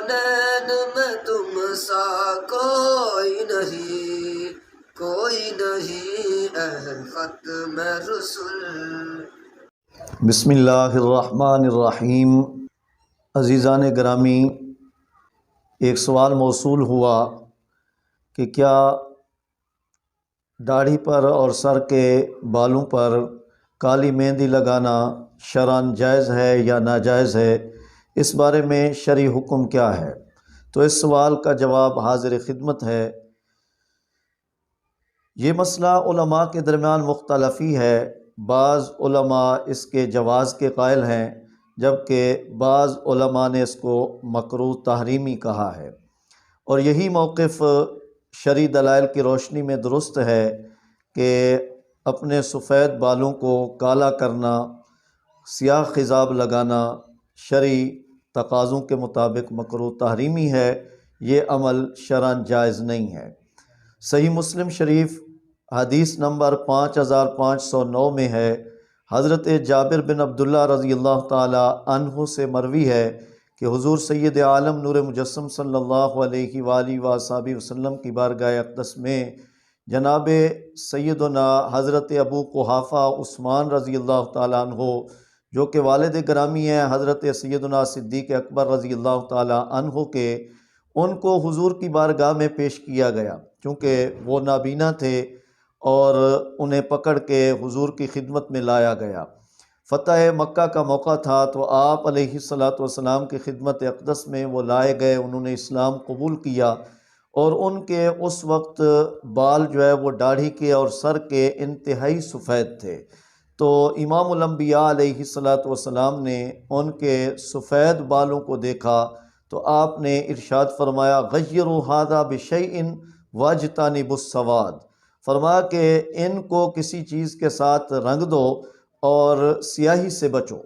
کونین میں تم سا کوئی نہیں اے ختم رسول۔ بسم اللہ الرحمن الرحیم۔ عزیزان گرامی، ایک سوال موصول ہوا کہ کیا داڑھی پر اور سر کے بالوں پر کالی مہندی لگانا شرعاً جائز ہے یا ناجائز ہے؟ اس بارے میں شرعی حکم کیا ہے؟ تو اس سوال کا جواب حاضر خدمت ہے۔ یہ مسئلہ علماء کے درمیان مختلفی ہے۔ بعض علماء اس کے جواز کے قائل ہیں، جبکہ بعض علماء نے اس کو مکروہ تحریمی کہا ہے، اور یہی موقف شرعی دلائل کی روشنی میں درست ہے کہ اپنے سفید بالوں کو کالا کرنا، سیاہ خضاب لگانا شرعی تقاضوں کے مطابق مکروہ تحریمی ہے۔ یہ عمل شرعاً جائز نہیں ہے۔ صحیح مسلم شریف حدیث نمبر 5509 میں ہے، حضرت جابر بن عبداللہ رضی اللہ تعالی عنہ سے مروی ہے کہ حضور سید عالم نور مجسم صلی اللہ علیہ وآلہ وصحبہ وسلم کی بارگاہ اقدس میں جناب سیدنا حضرت ابو قحافہ عثمان رضی اللہ تعالیٰ عنہ، جو کہ والد گرامی ہیں حضرت سیدنا صدیق اکبر رضی اللہ تعالیٰ عنہ کے، ان کو حضور کی بارگاہ میں پیش کیا گیا، چونکہ وہ نابینا تھے اور انہیں پکڑ کے حضور کی خدمت میں لایا گیا۔ فتح مکہ کا موقع تھا تو آپ علیہ السلام کی خدمت اقدس میں وہ لائے گئے، انہوں نے اسلام قبول کیا، اور ان کے اس وقت بال جو ہے وہ داڑھی کے اور سر کے انتہائی سفید تھے۔ تو امام الانبیاء علیہ السلام نے ان کے سفید بالوں کو دیکھا تو آپ نے ارشاد فرمایا، غیروا ھذا بشیء واجتنبوا السواد، فرمایا کہ ان کو کسی چیز کے ساتھ رنگ دو اور سیاہی سے بچو۔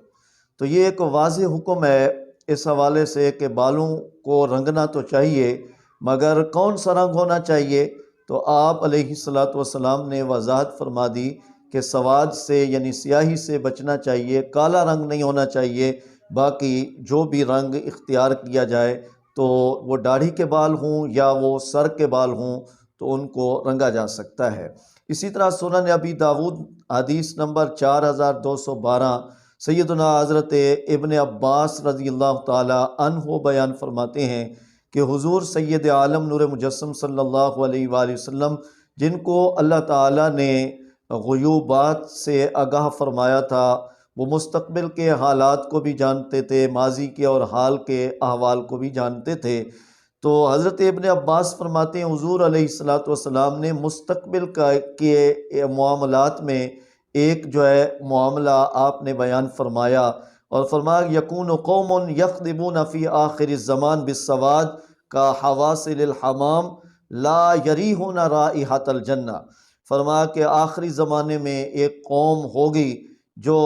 تو یہ ایک واضح حکم ہے اس حوالے سے کہ بالوں کو رنگنا تو چاہیے، مگر کون سا رنگ ہونا چاہیے؟ تو آپ علیہ السلام نے وضاحت فرما دی کہ سواد سے یعنی سیاہی سے بچنا چاہیے، کالا رنگ نہیں ہونا چاہیے، باقی جو بھی رنگ اختیار کیا جائے تو وہ داڑھی کے بال ہوں یا وہ سر کے بال ہوں تو ان کو رنگا جا سکتا ہے۔ اسی طرح سنن ابی داود حدیث نمبر 4212 سیدنا حضرت ابن عباس رضی اللہ تعالی عنہ بیان فرماتے ہیں کہ حضور سید عالم نور مجسم صلی اللہ علیہ وآلہ وسلم، جن کو اللہ تعالیٰ نے غیوبات سے آگاہ فرمایا تھا، وہ مستقبل کے حالات کو بھی جانتے تھے، ماضی کے اور حال کے احوال کو بھی جانتے تھے۔ تو حضرت ابن عباس فرماتے ہیں حضور علیہ السلام نے مستقبل کے معاملات میں ایک جو ہے معاملہ آپ نے بیان فرمایا اور فرمایا، یکون قوم یخضبون فی آخر الزمان بالسواد کا حواصل الحمام لا یریحون رائحۃ الجنہ، فرمایا کہ آخری زمانے میں ایک قوم ہوگی جو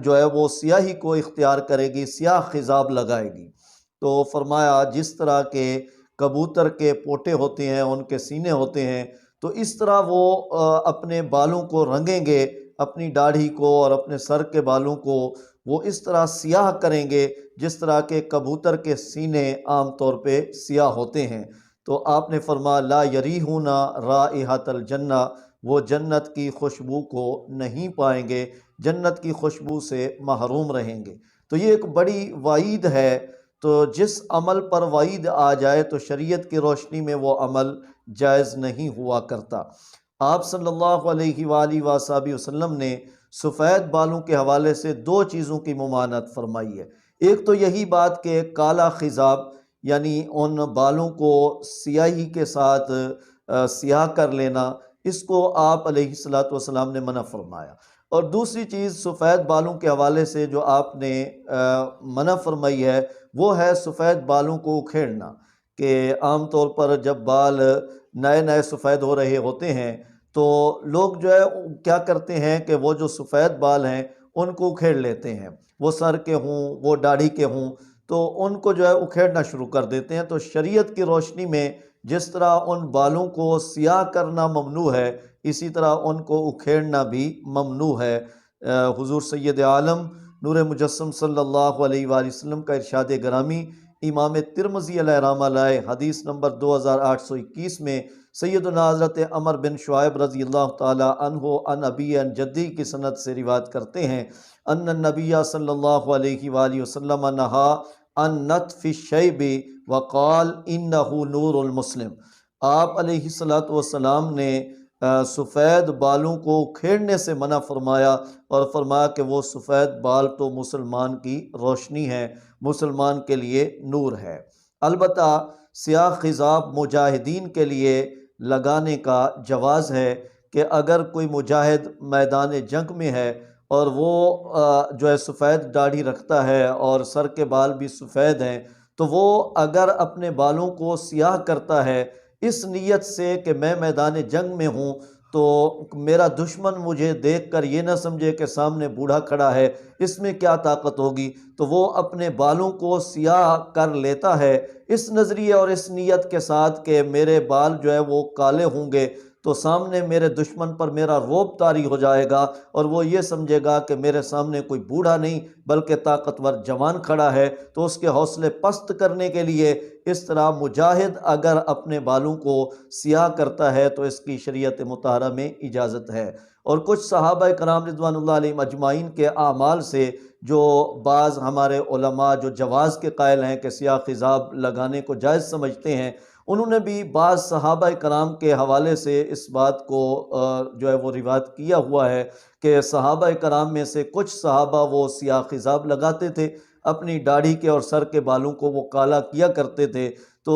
ہے وہ سیاہی کو اختیار کرے گی، سیاہ خضاب لگائے گی۔ تو فرمایا جس طرح کے کبوتر کے پوٹے ہوتے ہیں، ان کے سینے ہوتے ہیں، تو اس طرح وہ اپنے بالوں کو رنگیں گے، اپنی داڑھی کو اور اپنے سر کے بالوں کو وہ اس طرح سیاہ کریں گے جس طرح کے کبوتر کے سینے عام طور پہ سیاہ ہوتے ہیں۔ تو آپ نے فرمایا لا یریحون رائحۃ الجنہ، وہ جنت کی خوشبو کو نہیں پائیں گے، جنت کی خوشبو سے محروم رہیں گے۔ تو یہ ایک بڑی وعید ہے۔ تو جس عمل پر وعید آ جائے تو شریعت کی روشنی میں وہ عمل جائز نہیں ہوا کرتا۔ آپ صلی اللہ علیہ وآلہ وصحبہ وسلم نے سفید بالوں کے حوالے سے دو چیزوں کی ممانعت فرمائی ہے۔ ایک تو یہی بات کہ کالا خضاب یعنی ان بالوں کو سیاہی کے ساتھ سیاہ کر لینا، اس کو آپ علیہ السلام نے منع فرمایا، اور دوسری چیز سفید بالوں کے حوالے سے جو آپ نے منع فرمائی ہے وہ ہے سفید بالوں کو اکھیڑنا، کہ عام طور پر جب بال نئے نئے سفید ہو رہے ہوتے ہیں تو لوگ جو ہے کیا کرتے ہیں کہ وہ جو سفید بال ہیں ان کو اکھیڑ لیتے ہیں، وہ سر کے ہوں وہ داڑھی کے ہوں تو ان کو جو ہے اکھیڑنا شروع کر دیتے ہیں۔ تو شریعت کی روشنی میں جس طرح ان بالوں کو سیاہ کرنا ممنوع ہے، اسی طرح ان کو اکھیڑنا بھی ممنوع ہے۔ حضور سید عالم نور مجسم صلی اللہ علیہ وآلہ وسلم کا ارشاد گرامی امام ترمذی علیہ رحمہ لائے حدیث نمبر 2821 میں سیدنا حضرت عمر بن شعیب رضی اللہ تعالی عنہ عن ابی عن جدی کی سند سے روایت کرتے ہیں ان النبی صلی اللہ علیہ وآلہ وسلم نہا عن نتف الشیب وقال انہ نور المسلم۔ آپ علیہ الصلوۃ والسلام نے سفید بالوں کو کھیڑنے سے منع فرمایا اور فرمایا کہ وہ سفید بال تو مسلمان کی روشنی ہے، مسلمان کے لیے نور ہے۔ البتہ سیاہ خضاب مجاہدین کے لیے لگانے کا جواز ہے کہ اگر کوئی مجاہد میدان جنگ میں ہے اور وہ جو ہے سفید داڑھی رکھتا ہے اور سر کے بال بھی سفید ہیں، تو وہ اگر اپنے بالوں کو سیاہ کرتا ہے اس نیت سے کہ میں میدان جنگ میں ہوں تو میرا دشمن مجھے دیکھ کر یہ نہ سمجھے کہ سامنے بوڑھا کھڑا ہے، اس میں کیا طاقت ہوگی، تو وہ اپنے بالوں کو سیاہ کر لیتا ہے اس نظریے اور اس نیت کے ساتھ کہ میرے بال جو ہے وہ کالے ہوں گے تو سامنے میرے دشمن پر میرا رعب طاری ہو جائے گا اور وہ یہ سمجھے گا کہ میرے سامنے کوئی بوڑھا نہیں بلکہ طاقتور جوان کھڑا ہے، تو اس کے حوصلے پست کرنے کے لیے اس طرح مجاہد اگر اپنے بالوں کو سیاہ کرتا ہے تو اس کی شریعت مطہرہ میں اجازت ہے۔ اور کچھ صحابہ کرام رضوان اللہ علیہم اجمعین کے اعمال سے جو بعض ہمارے علماء جو جواز کے قائل ہیں کہ سیاہ خضاب لگانے کو جائز سمجھتے ہیں، انہوں نے بھی بعض صحابہ کرام کے حوالے سے اس بات کو جو ہے وہ روایت کیا ہوا ہے کہ صحابہ کرام میں سے کچھ صحابہ وہ سیاہ خضاب لگاتے تھے، اپنی داڑھی کے اور سر کے بالوں کو وہ کالا کیا کرتے تھے، تو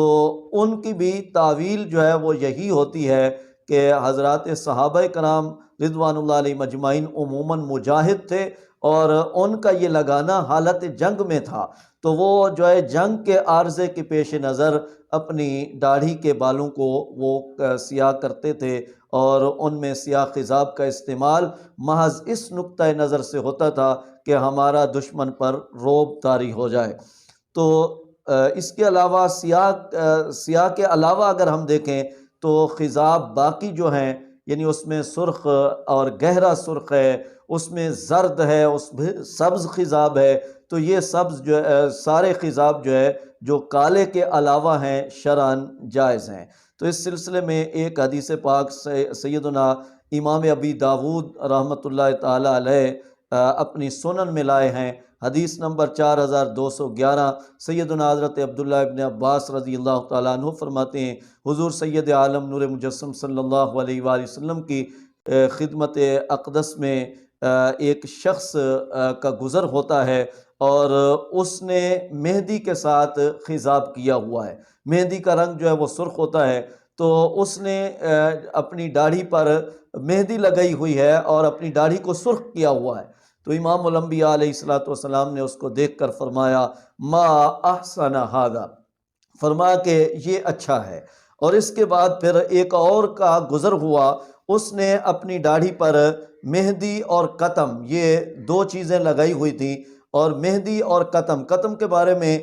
ان کی بھی تعویل جو ہے وہ یہی ہوتی ہے کہ حضرات صحابہ کرام رضوان اللہ علیہم اجمعین عموماً مجاہد تھے اور ان کا یہ لگانا حالت جنگ میں تھا، تو وہ جو ہے جنگ کے عارضے کے پیش نظر اپنی داڑھی کے بالوں کو وہ سیاہ کرتے تھے اور ان میں سیاہ خضاب کا استعمال محض اس نقطہ نظر سے ہوتا تھا کہ ہمارا دشمن پر رعب طاری ہو جائے۔ تو اس کے علاوہ سیاہ کے علاوہ اگر ہم دیکھیں تو خضاب باقی جو ہیں یعنی اس میں سرخ اور گہرا سرخ ہے، اس میں زرد ہے، اس میں سبز خضاب ہے، تو یہ سبز جو ہے سارے خضاب جو ہے جو کالے کے علاوہ ہیں شرعاً جائز ہیں۔ تو اس سلسلے میں ایک حدیث پاک سیدنا امام ابی داود رحمۃ اللہ تعالی علیہ اپنی سنن میں لائے ہیں، حدیث نمبر 4211 سیدنا حضرت عبداللہ ابن عباس رضی اللہ تعالیٰ عنہ فرماتے ہیں حضور سید عالم نور مجسم صلی اللہ علیہ وآلہ وسلم کی خدمت اقدس میں ایک شخص کا گزر ہوتا ہے اور اس نے مہندی کے ساتھ خضاب کیا ہوا ہے، مہندی کا رنگ جو ہے وہ سرخ ہوتا ہے، تو اس نے اپنی داڑھی پر مہندی لگائی ہوئی ہے اور اپنی داڑھی کو سرخ کیا ہوا ہے، تو امام الانبیاء علیہ الصلوۃ والسلام نے اس کو دیکھ کر فرمایا ما احسن ھذا، فرمایا کہ یہ اچھا ہے۔ اور اس کے بعد پھر ایک اور کا گزر ہوا، اس نے اپنی داڑھی پر مہندی اور قطم یہ دو چیزیں لگائی ہوئی تھیں، اور مہندی اور قطم کے بارے میں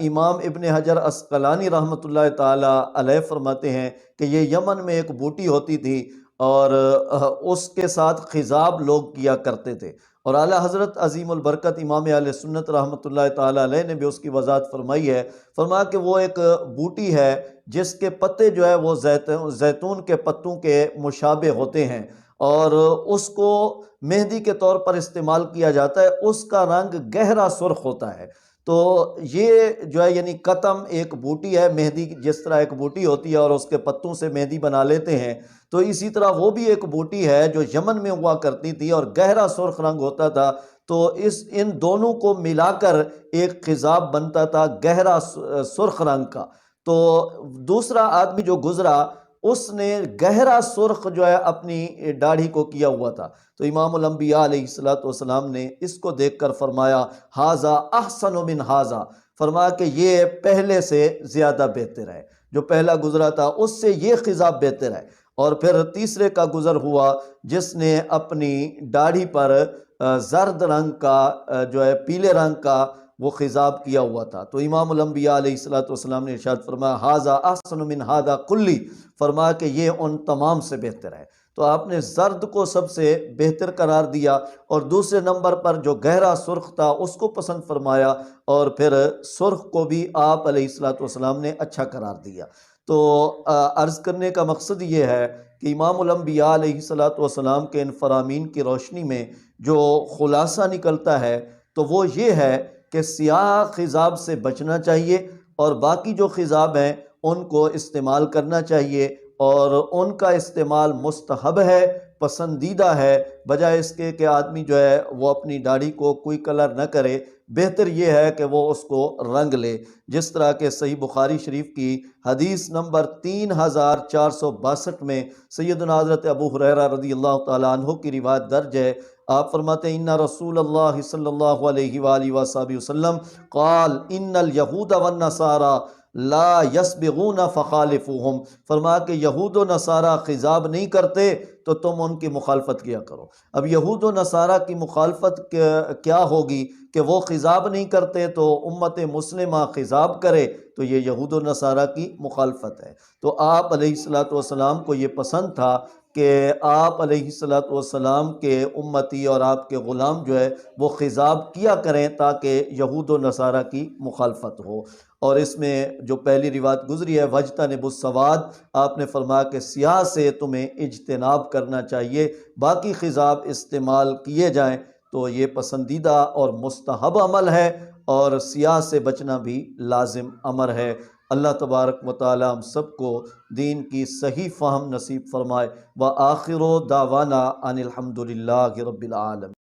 امام ابن حجر عسقلانی رحمۃ اللہ تعالی علیہ فرماتے ہیں کہ یہ یمن میں ایک بوٹی ہوتی تھی اور اس کے ساتھ خضاب لوگ کیا کرتے تھے، اور اعلیٰ حضرت عظیم البرکت امام اہل سنت رحمۃ اللہ تعالی علیہ نے بھی اس کی وضاحت فرمائی ہے، فرمایا کہ وہ ایک بوٹی ہے جس کے پتے جو ہے وہ زیتون کے پتوں کے مشابہ ہوتے ہیں اور اس کو مہندی کے طور پر استعمال کیا جاتا ہے، اس کا رنگ گہرا سرخ ہوتا ہے۔ تو یہ جو ہے یعنی قطم ایک بوٹی ہے، مہندی جس طرح ایک بوٹی ہوتی ہے اور اس کے پتوں سے مہندی بنا لیتے ہیں، تو اسی طرح وہ بھی ایک بوٹی ہے جو یمن میں ہوا کرتی تھی اور گہرا سرخ رنگ ہوتا تھا، تو ان دونوں کو ملا کر ایک خضاب بنتا تھا گہرا سرخ رنگ کا۔ تو دوسرا آدمی جو گزرا اس نے گہرا سرخ جو ہے اپنی داڑھی کو کیا ہوا تھا، تو امام الانبیاء علیہ الصلوۃ والسلام نے اس کو دیکھ کر فرمایا ھذا احسن من ھذا، فرمایا کہ یہ پہلے سے زیادہ بہتر ہے، جو پہلا گزرا تھا اس سے یہ خضاب بہتر ہے۔ اور پھر تیسرے کا گزر ہوا جس نے اپنی داڑھی پر زرد رنگ کا جو ہے پیلے رنگ کا وہ خضاب کیا ہوا تھا، تو امام الانبیاء علیہ الصلوۃ والسلام نے ارشاد فرمایا ھذا احسن من ھذا کلی، فرمایا کہ یہ ان تمام سے بہتر ہے۔ تو آپ نے زرد کو سب سے بہتر قرار دیا، اور دوسرے نمبر پر جو گہرا سرخ تھا اس کو پسند فرمایا، اور پھر سرخ کو بھی آپ علیہ الصلوۃ والسلام نے اچھا قرار دیا۔ تو عرض کرنے کا مقصد یہ ہے کہ امام الانبیاء علیہ الصلوۃ والسلام کے ان فرامین کی روشنی میں جو خلاصہ نکلتا ہے تو وہ یہ ہے کہ سیاہ خضاب سے بچنا چاہیے، اور باقی جو خضاب ہیں ان کو استعمال کرنا چاہیے، اور ان کا استعمال مستحب ہے، پسندیدہ ہے، بجائے اس کے کہ آدمی جو ہے وہ اپنی داڑھی کو کوئی کلر نہ کرے، بہتر یہ ہے کہ وہ اس کو رنگ لے، جس طرح کہ صحیح بخاری شریف کی حدیث نمبر 3462 میں سیدنا حضرت ابو ہریرہ رضی اللہ تعالیٰ عنہ کی روایت درج ہے۔ آپ فرماتے ہیں ان رسول اللہ صلی اللہ علیہ وآلہ وصحبہ وسلم قال ان الیہود والنصارى لا یسبغون فخالفوہم، فرمایا کہ یہود و نصارہ خضاب نہیں کرتے تو تم ان کی مخالفت کیا کرو۔ اب یہود و نصارہ کی مخالفت کیا ہوگی کہ وہ خضاب نہیں کرتے تو امت مسلمہ خضاب کرے، تو یہ یہود و نصارہ کی مخالفت ہے۔ تو آپ علیہ الصلوۃ والسلام کو یہ پسند تھا کہ آپ علیہ الصلوۃ والسلام کے امتی اور آپ کے غلام جو ہے وہ خضاب کیا کریں تاکہ یہود و نصارہ کی مخالفت ہو۔ اور اس میں جو پہلی روایت گزری ہے وَاجْتَنِبُوا السَّوَادَ، آپ نے فرمایا کہ سیاہ سے تمہیں اجتناب کرنا چاہیے، باقی خضاب استعمال کیے جائیں تو یہ پسندیدہ اور مستحب عمل ہے، اور سیاہ سے بچنا بھی لازم امر ہے۔ اللہ تبارک و تعالی ہم سب کو دین کی صحیح فہم نصیب فرمائے۔ وآخر دعوانا ان الحمد للہ رب العالمین۔